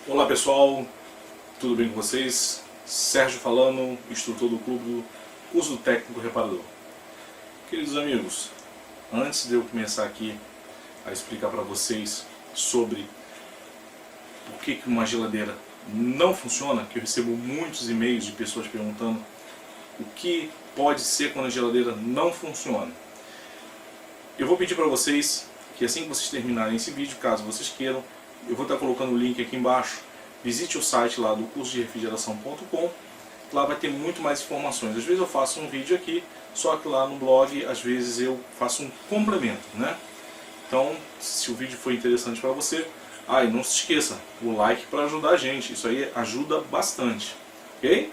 Olá pessoal, tudo bem com vocês? Sérgio falando, instrutor do clube do curso do técnico reparador. Queridos amigos, antes de eu começar aqui a explicar para vocês sobre por que uma geladeira não funciona, que eu recebo muitos e-mails de pessoas perguntando o que pode ser quando a geladeira não funciona. Eu vou pedir para vocês que assim que vocês terminarem esse vídeo, caso vocês queiram, eu vou estar colocando o link aqui embaixo. Visite o site lá do curso de refrigeração.com. Lá vai ter muito mais informações. Às vezes eu faço um vídeo aqui, só que lá no blog às vezes eu faço um complemento, né? Então, se o vídeo foi interessante para você, e não se esqueça, o like para ajudar a gente. Isso aí ajuda bastante, ok?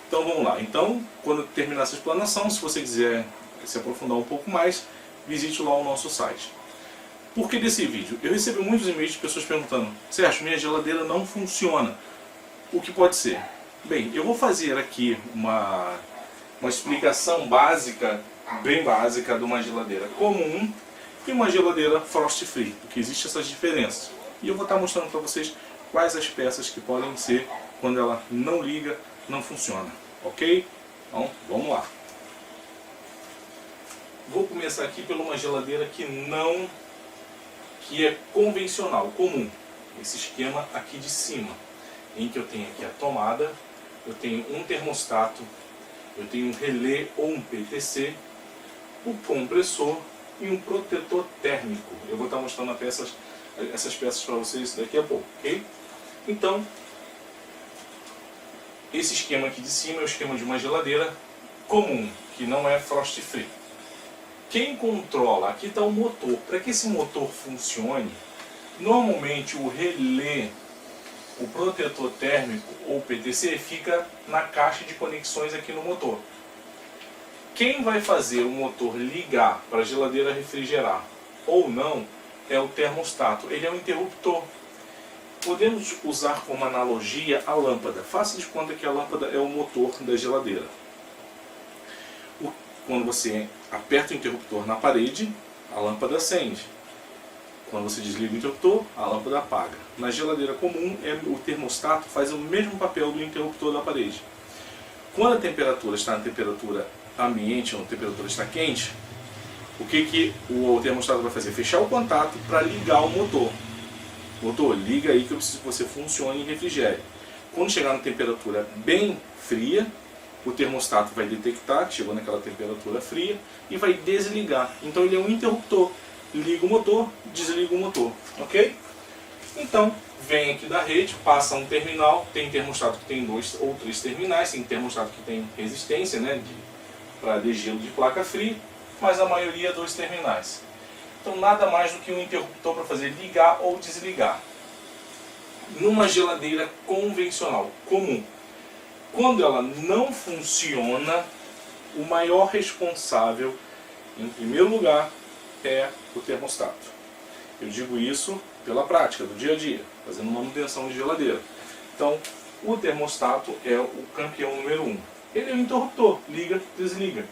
Então vamos lá. Então, quando terminar essa explanação, se você quiser se aprofundar um pouco mais, visite lá o nosso site. Por que desse vídeo? Eu recebi muitos e-mails de pessoas perguntando: Sérgio, minha geladeira não funciona. O que pode ser? Bem, eu vou fazer aqui uma explicação básica, bem básica, de uma geladeira comum e uma geladeira frost free, porque existem essas diferenças. E eu vou estar mostrando para vocês quais as peças que podem ser quando ela não liga, não funciona. Ok? Então, vamos lá. Vou começar aqui por uma geladeira que é convencional, comum. Esse esquema aqui de cima, em que eu tenho aqui a tomada, eu tenho um termostato, eu tenho um relé ou um PTC, o compressor e um protetor térmico. Eu vou estar mostrando essas peças para vocês daqui a pouco, ok? Então, esse esquema aqui de cima é o esquema de uma geladeira comum, que não é frost free. Quem controla, aqui está o motor. Para que esse motor funcione, normalmente o relé, o protetor térmico ou PTC fica na caixa de conexões aqui no motor. Quem vai fazer o motor ligar para a geladeira refrigerar ou não é o termostato. Ele é um interruptor. Podemos usar como analogia a lâmpada. Faça de conta que a lâmpada é o motor da geladeira. Quando você aperta o interruptor na parede, a lâmpada acende. Quando você desliga o interruptor, a lâmpada apaga. Na geladeira comum, o termostato faz o mesmo papel do interruptor da parede. Quando a temperatura está na temperatura ambiente, ou a temperatura está quente, o que o termostato vai fazer? Fechar o contato para ligar o motor. Motor, liga aí que eu preciso que você funcione e refrigere. Quando chegar na temperatura bem fria, o termostato vai detectar que chegou naquela temperatura fria e vai desligar. Então ele é um interruptor. Liga o motor, desliga o motor. Ok? Então, vem aqui da rede, passa um terminal. Tem termostato que tem 2 ou 3 terminais. Tem termostato que tem resistência, né, para degelo de placa fria. Mas a maioria 2 terminais. Então nada mais do que um interruptor para fazer ligar ou desligar. Numa geladeira convencional, comum, quando ela não funciona, o maior responsável, em primeiro lugar, é o termostato. Eu digo isso pela prática do dia a dia, fazendo manutenção de geladeira. Então, o termostato é o campeão número 1. Ele é um interruptor, liga, desliga.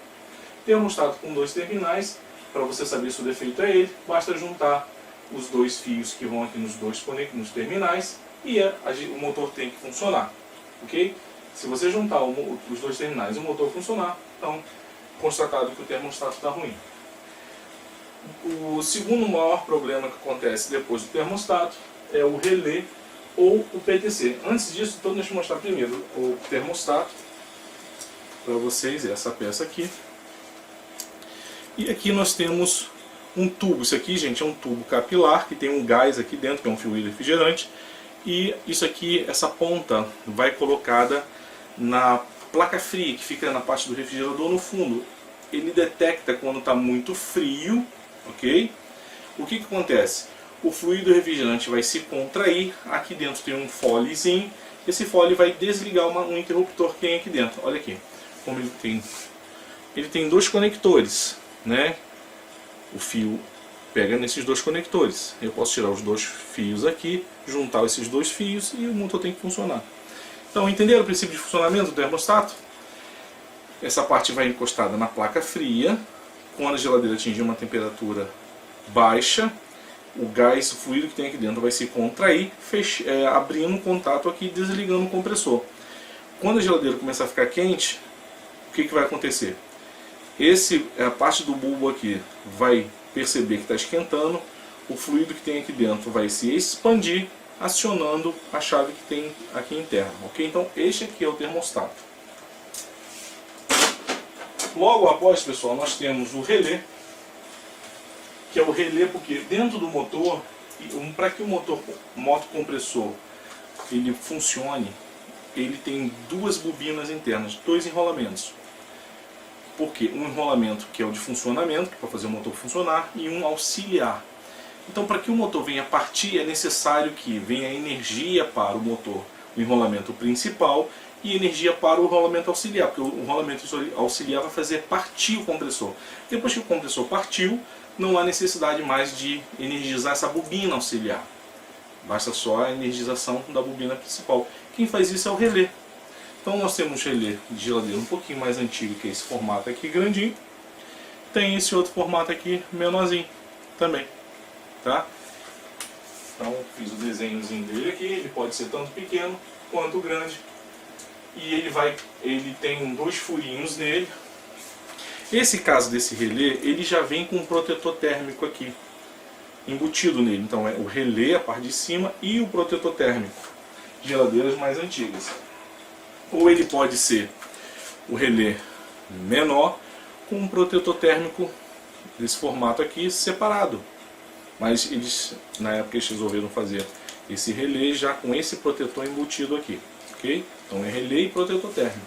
Termostato com 2 terminais, para você saber se o defeito é ele, basta juntar os 2 fios que vão aqui nos terminais e o motor tem que funcionar. Ok? Se você juntar os 2 terminais e o motor funcionar, então constatado que o termostato está ruim. O segundo maior problema que acontece depois do termostato é o relé ou o PTC. Antes disso, então, deixa eu mostrar primeiro o termostato para vocês, essa peça aqui. E aqui nós temos um tubo. Isso aqui, gente, é um tubo capilar que tem um gás aqui dentro, que é um fluido refrigerante. E isso aqui, essa ponta, vai colocada na placa fria, que fica na parte do refrigerador no fundo. Ele detecta quando está muito frio, ok? O que acontece? O fluido refrigerante vai se contrair, aqui dentro tem um folezinho, esse fole vai desligar um interruptor que tem aqui dentro. Olha aqui, como ele tem 2 conectores, né? O fio pega nesses 2 conectores. Eu posso tirar os 2 fios aqui, juntar esses 2 fios e o motor tem que funcionar. Então, entenderam o princípio de funcionamento do termostato? Essa parte vai encostada na placa fria. Quando a geladeira atingir uma temperatura baixa, o gás, o fluido que tem aqui dentro vai se contrair, abrindo um contato aqui e desligando o compressor. Quando a geladeira começar a ficar quente, o que vai acontecer? A parte do bulbo aqui vai perceber que está esquentando, o fluido que tem aqui dentro vai se expandir, acionando a chave que tem aqui interna, ok? Então este aqui é o termostato. Logo após, pessoal, nós temos o relé, que é o relé porque dentro do motor, para que o moto compressor ele funcione, ele tem duas bobinas internas, dois enrolamentos. Porque um enrolamento que é o de funcionamento, que é para fazer o motor funcionar, e um auxiliar. Então, para que o motor venha partir, é necessário que venha energia para o motor, o enrolamento principal, e energia para o enrolamento auxiliar, porque o enrolamento auxiliar vai fazer partir o compressor. Depois que o compressor partiu, não há necessidade mais de energizar essa bobina auxiliar. Basta só a energização da bobina principal. Quem faz isso é o relé. Então nós temos um relé de geladeira um pouquinho mais antigo, que é esse formato aqui grandinho. Tem esse outro formato aqui menorzinho também. Tá? Então fiz o desenhozinho dele aqui, ele pode ser tanto pequeno quanto grande. E ele tem dois furinhos nele. Esse caso desse relé, ele já vem com um protetor térmico aqui, embutido nele. Então é o relé, a parte de cima, e o protetor térmico. Geladeiras mais antigas. Ou ele pode ser o relé menor, com um protetor térmico desse formato aqui separado. Mas eles, na época, eles resolveram fazer esse relé já com esse protetor embutido aqui. Ok? Então é relé e protetor térmico.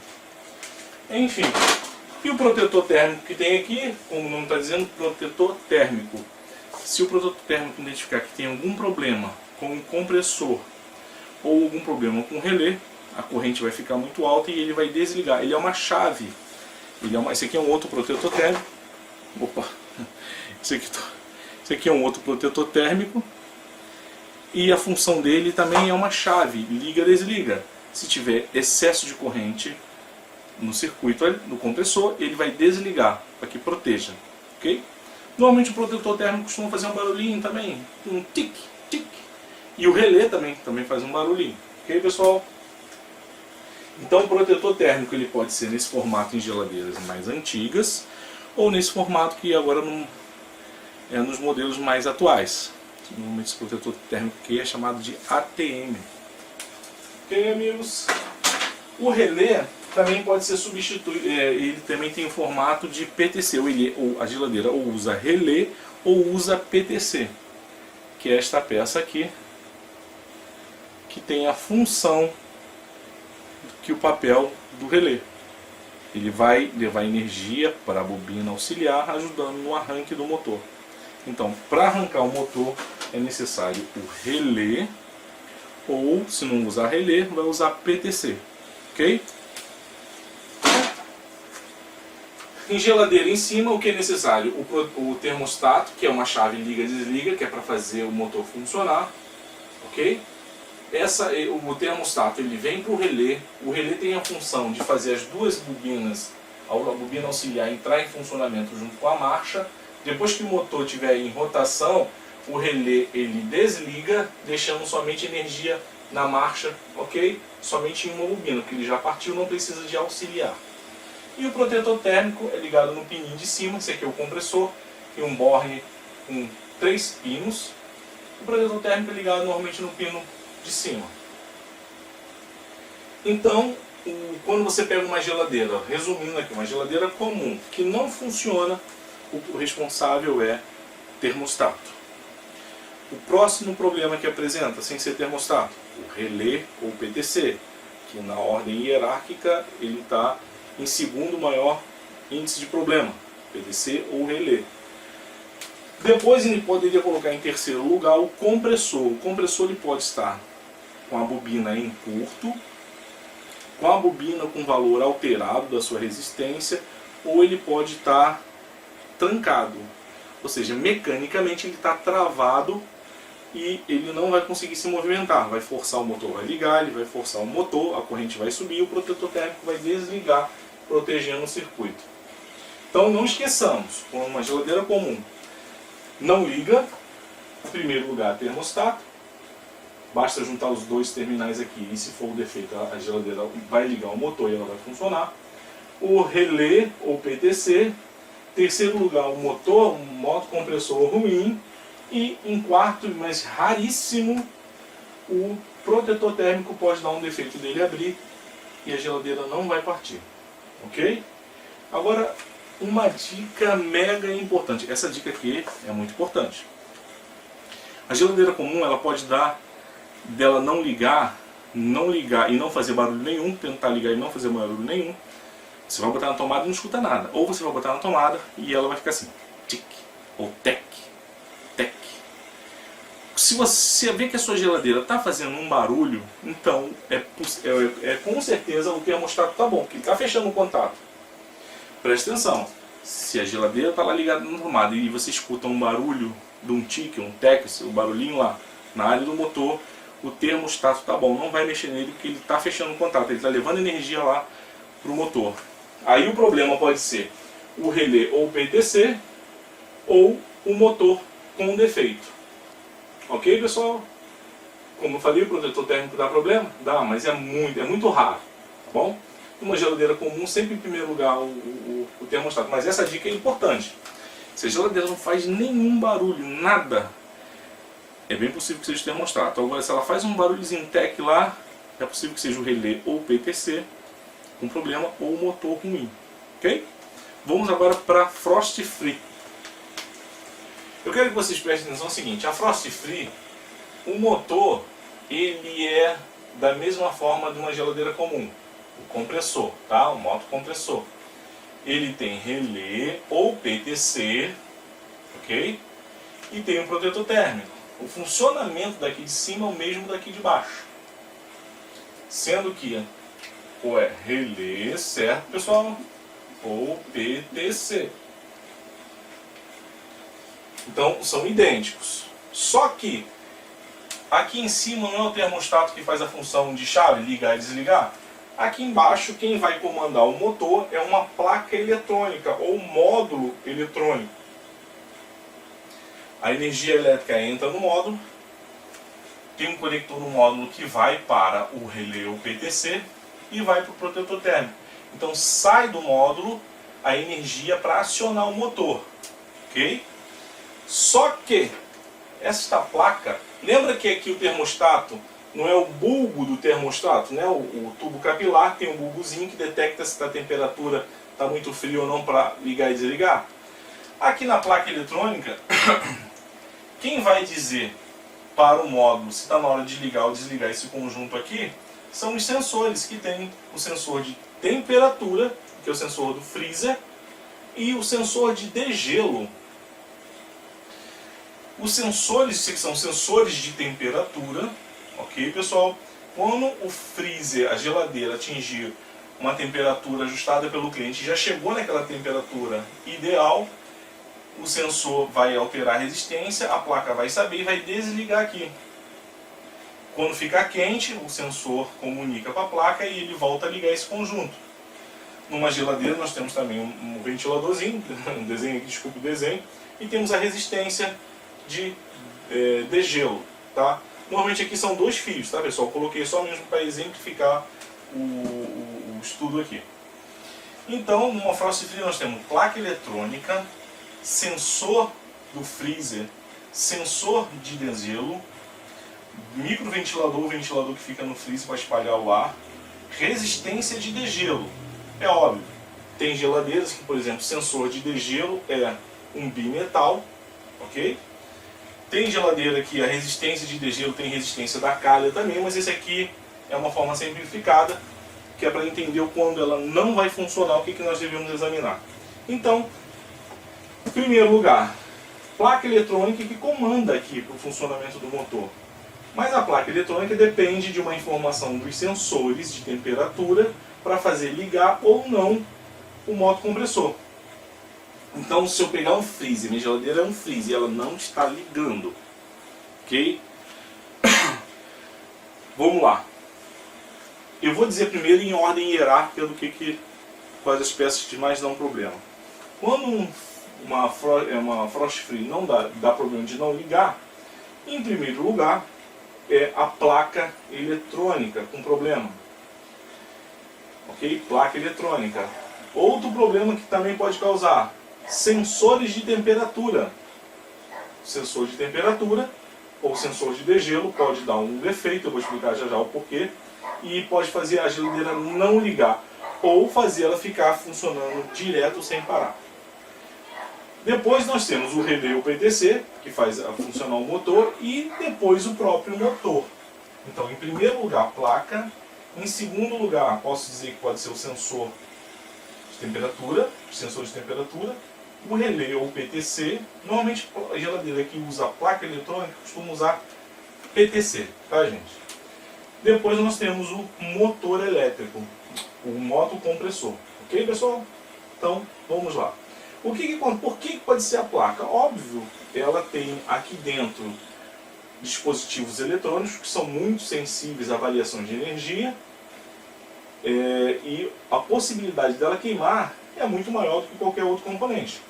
Enfim, e o protetor térmico que tem aqui, como o nome está dizendo, protetor térmico. Se o protetor térmico identificar que tem algum problema com o compressor ou algum problema com o relé, a corrente vai ficar muito alta e ele vai desligar. Ele é uma chave. Esse aqui é um outro protetor térmico. Opa! Esse aqui é um outro protetor térmico. E a função dele também é uma chave. Liga, desliga. Se tiver excesso de corrente no circuito do compressor, ele vai desligar para que proteja. Ok? Normalmente o protetor térmico costuma fazer um barulhinho também. Um tic, tic. E o relé também faz um barulhinho. Ok, pessoal? Então o protetor térmico ele pode ser nesse formato em geladeiras mais antigas ou nesse formato que agora é nos modelos mais atuais. Normalmente esse protetor térmico aqui é chamado de ATM. Ok, amigos? O relé também pode ser substituído, ele também tem o formato de PTC, ou a geladeira ou usa relé ou usa PTC, que é esta peça aqui, que tem a função que o papel do relé. Ele vai levar energia para a bobina auxiliar, ajudando no arranque do motor. Então, para arrancar o motor é necessário o relé, ou se não usar relé, vai usar PTC. Ok? Em geladeira em cima, o que é necessário? O termostato, que é uma chave liga e desliga, que é para fazer o motor funcionar. Ok? O termostato ele vem para o relé tem a função de fazer as duas bobinas, a bobina auxiliar entrar em funcionamento junto com a marcha. Depois que o motor estiver em rotação, o relé ele desliga, deixando somente energia na marcha, ok? Somente em uma bobina, que ele já partiu, não precisa de auxiliar. E o protetor térmico é ligado no pininho de cima, esse aqui é o compressor, tem um borne com 3 pinos. O protetor térmico é ligado normalmente no pino de cima. Então, quando você pega uma geladeira, resumindo aqui, uma geladeira comum que não funciona, o responsável é termostato. O próximo problema que apresenta, sem ser termostato, o relé ou PTC, que na ordem hierárquica ele está em segundo maior índice de problema, PTC ou relé. Depois ele poderia colocar em terceiro lugar o compressor. O compressor ele pode estar com a bobina em curto, com a bobina com valor alterado da sua resistência, ou ele pode estar trancado. Ou seja, mecanicamente ele está travado e ele não vai conseguir se movimentar. Vai forçar o motor, vai ligar, ele vai forçar o motor, a corrente vai subir e o protetor térmico vai desligar, protegendo o circuito. Então não esqueçamos, com uma geladeira comum, não liga, Em primeiro lugar, termostato. Basta juntar os dois terminais aqui e, se for o defeito, a geladeira vai ligar o motor e ela vai funcionar. O relé ou PTC. Terceiro lugar, o motor, um motocompressor ruim. E em quarto, mas raríssimo, o protetor térmico pode dar um defeito dele abrir e a geladeira não vai partir. Ok? Agora, uma dica mega importante. Essa dica aqui é muito importante. A geladeira comum, ela pode dar dela não ligar e não fazer barulho nenhum, tentar ligar e não fazer barulho nenhum. Você vai botar na tomada e não escuta nada. Ou você vai botar na tomada e ela vai ficar assim, tic, ou tec, tec. Se você vê que a sua geladeira está fazendo um barulho, então com certeza o termostato está bom, porque ele está fechando o contato. Preste atenção, se a geladeira está lá ligada na tomada e você escuta um barulho de um tique, um tec, o barulhinho lá na área do motor, o termostato está bom, não vai mexer nele porque ele está fechando o contato, ele está levando energia lá para o motor. Aí o problema pode ser o relé ou o PTC ou o motor com defeito. Ok, pessoal? Como eu falei, o protetor térmico dá problema? Dá, mas é muito raro, tá bom? Uma geladeira comum, sempre em primeiro lugar o termostato. Mas essa dica é importante. Se a geladeira não faz nenhum barulho, nada, é bem possível que seja o termostato. Agora, se ela faz um barulhozinho tec lá, é possível que seja o relé ou o PTC com problema ou o motor ruim. Ok? Vamos agora para Frost Free. Eu quero que vocês prestem atenção no seguinte, a Frost Free, o motor, ele é da mesma forma de uma geladeira comum, o compressor, tá? O motocompressor. Ele tem relé ou PTC, ok? E tem um protetor térmico. O funcionamento daqui de cima é o mesmo daqui de baixo. Sendo que ou é relé, certo, pessoal? Ou PTC. Então, são idênticos. Só que, aqui em cima não é o termostato que faz a função de chave, ligar e desligar. Aqui embaixo, quem vai comandar o motor é uma placa eletrônica, ou módulo eletrônico. A energia elétrica entra no módulo, tem um conector no módulo que vai para o relé ou PTC e vai para o protetor térmico. Então, sai do módulo a energia para acionar o motor. Ok? Só que esta placa, lembra que aqui o termostato não é o bulbo do termostato, né? O tubo capilar tem um bulbozinho que detecta se a temperatura está muito fria ou não para ligar e desligar. Aqui na placa eletrônica, quem vai dizer para o módulo se está na hora de ligar ou desligar esse conjunto aqui são os sensores, que tem o sensor de temperatura, que é o sensor do freezer, e o sensor de degelo. Os sensores, que são sensores de temperatura, ok, pessoal? Quando o freezer, a geladeira, atingir uma temperatura ajustada pelo cliente, já chegou naquela temperatura ideal, o sensor vai alterar a resistência, a placa vai saber e vai desligar aqui. Quando ficar quente, o sensor comunica com a placa e ele volta a ligar esse conjunto. Numa geladeira nós temos também um ventiladorzinho, um desenho aqui, desculpe o desenho, e temos a resistência de degelo, tá? Normalmente aqui são 2 fios, tá, pessoal? Coloquei só mesmo para exemplificar o estudo aqui. Então, numa Frost Free nós temos placa eletrônica, sensor do freezer, sensor de degelo, microventilador, o ventilador que fica no freezer para espalhar o ar, resistência de degelo. É óbvio, tem geladeiras que, por exemplo, sensor de degelo é um bimetal, ok? Tem geladeira que a resistência de degelo tem resistência da calha também, mas esse aqui é uma forma simplificada, que é para entender quando ela não vai funcionar, o que nós devemos examinar. Então, em primeiro lugar, placa eletrônica que comanda aqui para o funcionamento do motor. Mas a placa eletrônica depende de uma informação dos sensores de temperatura para fazer ligar ou não o motocompressor. Então, se eu pegar um freezer, minha geladeira é um freezer e ela não está ligando, ok? Vamos lá. Eu vou dizer primeiro em ordem hierárquica do quais as peças que mais dão problema. Quando uma Frost Free não dá problema de não ligar, Em primeiro lugar, é a placa eletrônica com problema. Ok? Placa eletrônica. Outro problema que também pode causar, sensores de temperatura. Sensor de temperatura ou sensor de degelo pode dar um defeito, eu vou explicar já já o porquê, e pode fazer a geladeira não ligar, ou fazer ela ficar funcionando direto sem parar. Depois nós temos o relé ou PTC, que faz funcionar o motor, e depois o próprio motor. Então, em primeiro lugar, a placa. Em segundo lugar, posso dizer que pode ser o sensor de temperatura, o relé ou PTC. Normalmente, a geladeira que usa placa eletrônica costuma usar PTC, tá, gente? Depois nós temos o motor elétrico, o motocompressor. Ok, pessoal? Então, vamos lá. Por que pode ser a placa? Óbvio, ela tem aqui dentro dispositivos eletrônicos que são muito sensíveis à variação de energia, e a possibilidade dela queimar é muito maior do que qualquer outro componente.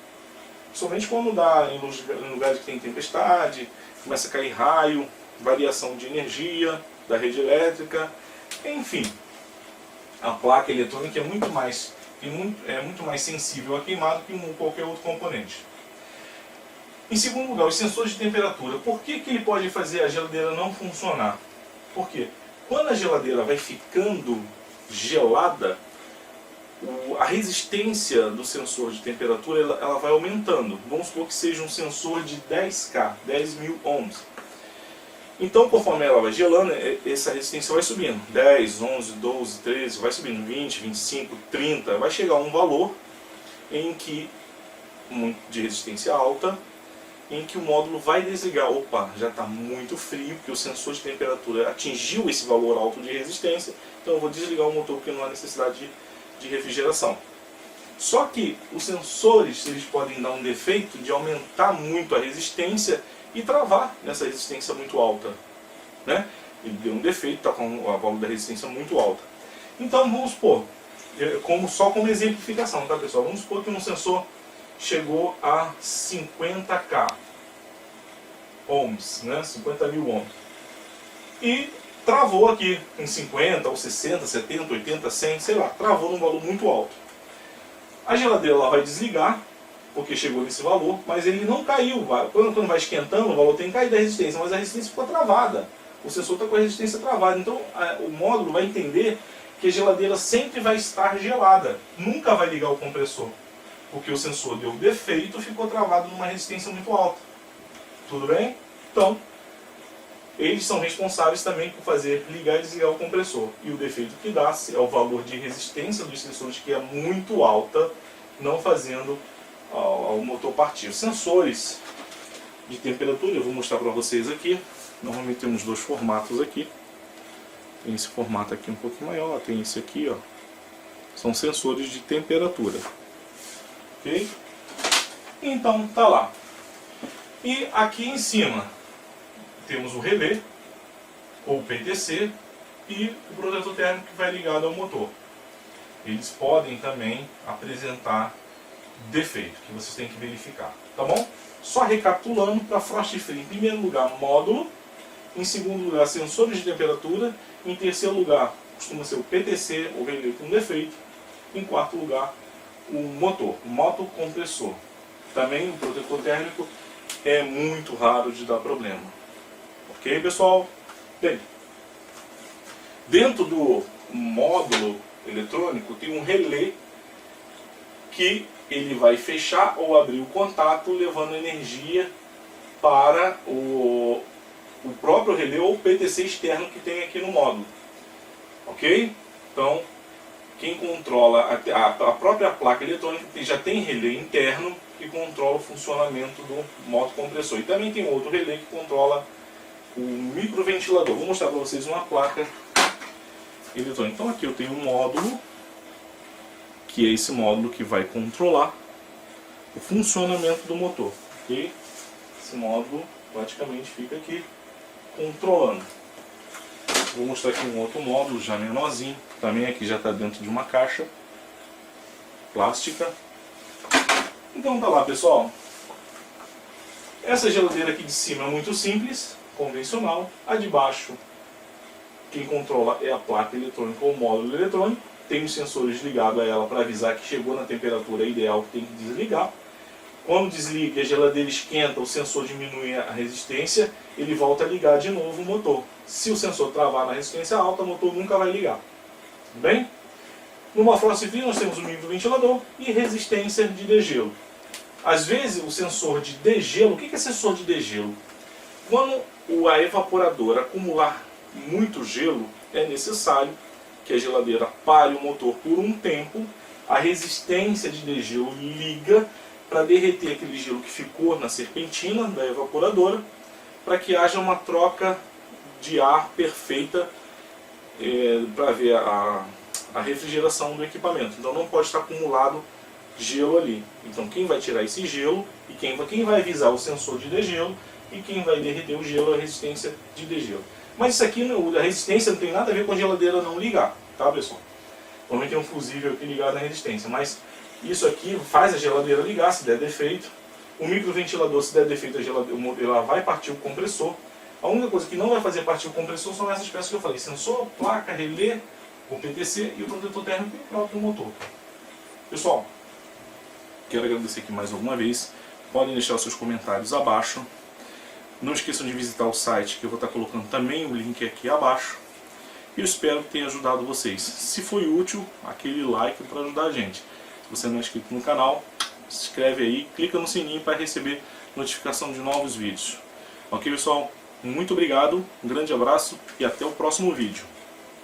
Somente quando dá em lugares que tem tempestade, começa a cair raio, variação de energia da rede elétrica, enfim. A placa eletrônica é muito mais sensível a queimado que qualquer outro componente. Em segundo lugar, os sensores de temperatura. Por que ele pode fazer a geladeira não funcionar? Porque quando a geladeira vai ficando gelada, a resistência do sensor de temperatura ela vai aumentando. Vamos supor que seja um sensor de 10K, 10.000 ohms. Então, conforme ela vai gelando, essa resistência vai subindo. 10, 11, 12, 13, vai subindo 20, 25, 30. Vai chegar a um valor em que, de resistência alta, em que o módulo vai desligar. Opa, já está muito frio, porque o sensor de temperatura atingiu esse valor alto de resistência, então eu vou desligar o motor porque não há necessidade de refrigeração. Só que os sensores eles podem dar um defeito de aumentar muito a resistência e travar nessa resistência muito alta, né? Ele deu um defeito, está com a válvula da resistência muito alta. Então vamos supor, só como exemplificação, tá, pessoal? Vamos supor que um sensor chegou a 50K ohms, né? 50.000 ohms. E travou aqui em 50, ou 60, 70, 80, 100, sei lá, travou num valor muito alto. A geladeira ela vai desligar, porque chegou nesse valor, mas ele não caiu. Quando vai esquentando, o valor tem que cair da resistência, mas a resistência ficou travada. O sensor está com a resistência travada. Então o módulo vai entender que a geladeira sempre vai estar gelada. Nunca vai ligar o compressor, porque o sensor deu defeito e ficou travado numa resistência muito alta. Tudo bem? Então, eles são responsáveis também por fazer ligar e desligar o compressor. E o defeito que dá é o valor de resistência dos sensores, que é muito alta, não fazendo ao motor partir. Sensores de temperatura, eu vou mostrar para vocês aqui. Normalmente temos dois formatos aqui. Tem esse formato aqui um pouco maior, tem esse aqui, ó. São sensores de temperatura. Ok? Então, tá lá. E aqui em cima temos o relé, ou PTC, e o protetor térmico que vai ligado ao motor. Eles podem também apresentar defeito, que vocês têm que verificar. Tá bom? Só recapitulando, para frost free, em primeiro lugar, módulo. Em segundo lugar, sensores de temperatura. Em terceiro lugar, costuma ser o PTC, o relé com defeito. Em quarto lugar, o motor, o motocompressor. Também o protetor térmico é muito raro de dar problema. Ok, pessoal? Bem, dentro do módulo eletrônico tem um relé que ele vai fechar ou abrir o contato, levando energia para o próprio relé ou PTC externo que tem aqui no módulo. Ok? Então, quem controla a própria placa eletrônica já tem relé interno que controla o funcionamento do motocompressor. E também tem outro relé que controla o microventilador. Vou mostrar para vocês uma placa eletrônica. Então aqui eu tenho um módulo, que é esse módulo que vai controlar o funcionamento do motor. Okay? Esse módulo praticamente fica aqui controlando. Vou mostrar aqui um outro módulo já menorzinho. Também aqui já está dentro de uma caixa plástica. Então tá lá, pessoal. Essa geladeira aqui de cima é muito simples. convencional. A de baixo, quem controla é a placa eletrônica ou o módulo eletrônico. Tem os sensores ligados a ela para avisar que chegou na temperatura ideal que tem que desligar. Quando desliga e a geladeira esquenta, o sensor diminui a resistência, ele volta a ligar de novo o motor. Se o sensor travar na resistência alta, o motor nunca vai ligar. Tudo bem? No Mafrost V nós temos o microventilador e resistência de degelo. Às vezes o sensor de degelo, o que é sensor de degelo? Quando a evaporadora acumular muito gelo, é necessário que a geladeira pare o motor por um tempo, a resistência de degelo liga para derreter aquele gelo que ficou na serpentina da evaporadora, para que haja uma troca de ar perfeita para ver a refrigeração do equipamento. Então não pode estar acumulado gelo ali. Então quem vai tirar esse gelo e quem vai avisar o sensor de degelo e quem vai derreter o gelo é a resistência de degelo. Mas isso aqui, a resistência não tem nada a ver com a geladeira não ligar, tá pessoal? Normalmente tem um fusível aqui ligado na resistência, mas isso aqui faz a geladeira ligar se der defeito. O microventilador, se der defeito, a geladeira ela vai partir o compressor. A única coisa que não vai fazer partir o compressor são essas peças que eu falei: sensor, placa, relé, o PTC e o protetor térmico e o próprio motor. Pessoal, quero agradecer aqui mais alguma vez. Podem deixar os seus comentários abaixo. Não esqueçam de visitar o site, que eu vou estar colocando também o link aqui abaixo. E eu espero que tenha ajudado vocês. Se foi útil, aquele like para ajudar a gente. Se você não é inscrito no canal, se inscreve aí, clica no sininho para receber notificação de novos vídeos. Ok, pessoal? Muito obrigado, um grande abraço e até o próximo vídeo.